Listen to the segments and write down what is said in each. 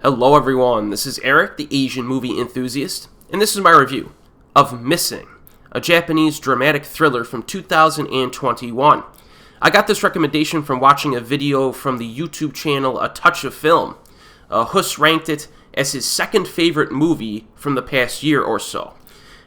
Hello everyone, this is Erik, the Asian movie enthusiast, and this is my review of Missing, a Japanese dramatic thriller from 2021. I got this recommendation from watching a video from the YouTube channel A Touch of Film. Hus ranked it as his second favorite movie from the past year or so,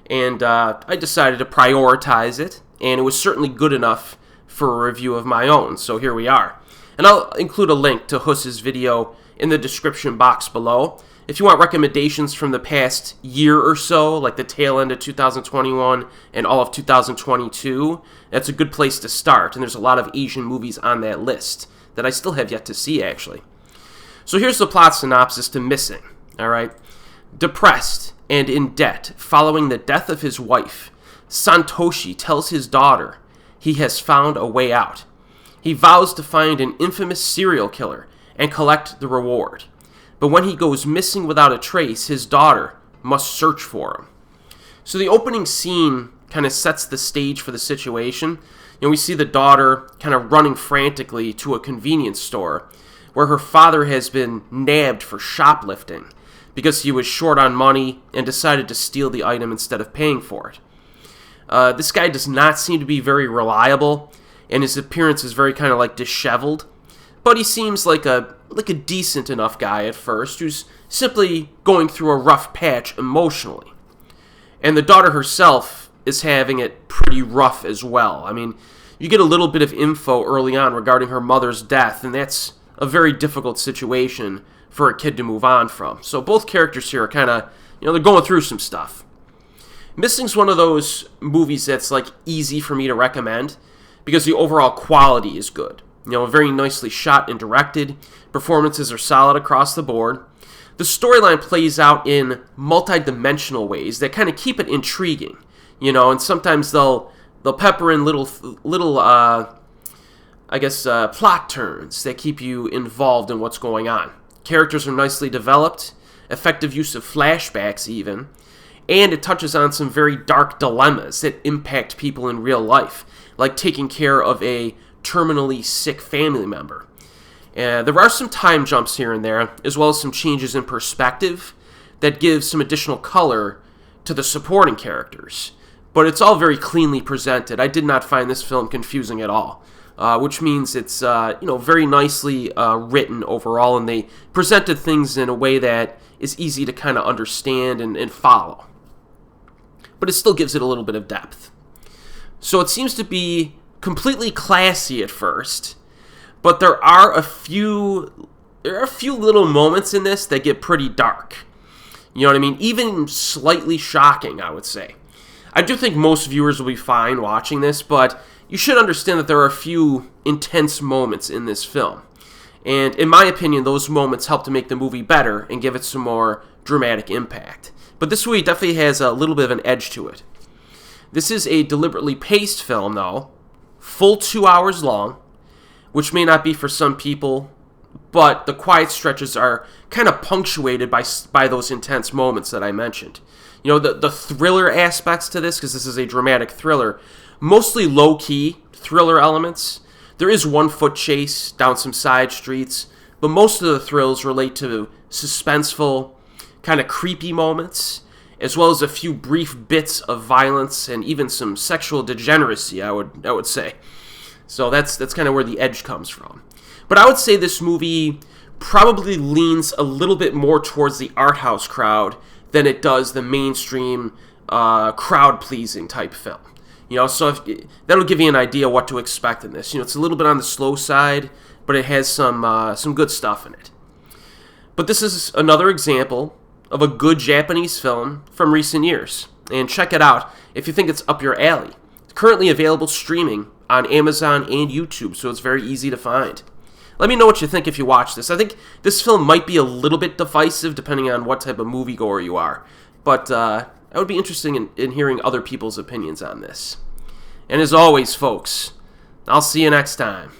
and I decided to prioritize it, and it was certainly good enough for a review of my own, so here we are. And I'll include a link to Hus's video in the description box below. If you want recommendations from the past year or so, like the tail end of 2021 and all of 2022, that's a good place to start. And there's a lot of Asian movies on that list that I still have yet to see, actually. So here's the plot synopsis to Missing, all right? Depressed and in debt following the death of his wife, Santoshi tells his daughter he has found a way out. He vows to find an infamous serial killer and collect the reward. But when he goes missing without a trace, his daughter must search for him. So the opening scene kind of sets the stage for the situation. We see the daughter kind of running frantically to a convenience store where her father has been nabbed for shoplifting because he was short on money and decided to steal the item instead of paying for it. This guy does not seem to be very reliable, and his appearance is very kind of like disheveled. But he seems like a decent enough guy at first, who's simply going through a rough patch emotionally. And the daughter herself is having it pretty rough as well. I mean, you get a little bit of info early on regarding her mother's death, and that's a very difficult situation for a kid to move on from. So both characters here are kind of, they're going through some stuff. Missing's one of those movies that's like easy for me to recommend because the overall quality is good. Very nicely shot and directed. Performances are solid across the board. The storyline plays out in multi-dimensional ways that kind of keep it intriguing, and sometimes they'll pepper in little plot turns that keep you involved in what's going on. Characters are nicely developed, effective use of flashbacks even, and it touches on some very dark dilemmas that impact people in real life, like taking care of a terminally sick family member. There are some time jumps here and there, as well as some changes in perspective that give some additional color to the supporting characters. But it's all very cleanly presented. I did not find this film confusing at all, which means it's very nicely written overall, and they presented things in a way that is easy to kind of understand and follow. But it still gives it a little bit of depth. So it seems to be completely classy at first, but there are a few little moments in this that get pretty dark. You know what I mean? Even slightly shocking, I would say. I do think most viewers will be fine watching this, but you should understand that there are a few intense moments in this film. And in my opinion, those moments help to make the movie better and give it some more dramatic impact. But this movie definitely has a little bit of an edge to it. This is a deliberately paced film, though. Full 2 hours long, which may not be for some people, but the quiet stretches are kind of punctuated by those intense moments that I mentioned. The thriller aspects to this, because this is a dramatic thriller, mostly low-key thriller elements. There is one foot chase down some side streets, but most of the thrills relate to suspenseful, kind of creepy moments, as well as a few brief bits of violence and even some sexual degeneracy, I would say. So that's kind of where the edge comes from. But I would say this movie probably leans a little bit more towards the art house crowd than it does the mainstream crowd-pleasing type film. So that'll give you an idea what to expect in this. It's a little bit on the slow side, but it has some good stuff in it. But this is another example of a good Japanese film from recent years. And check it out if you think it's up your alley. It's currently available streaming on Amazon and YouTube, so it's very easy to find. Let me know what you think if you watch this. I think this film might be a little bit divisive depending on what type of moviegoer you are. But I would be interested in hearing other people's opinions on this. And as always, folks, I'll see you next time.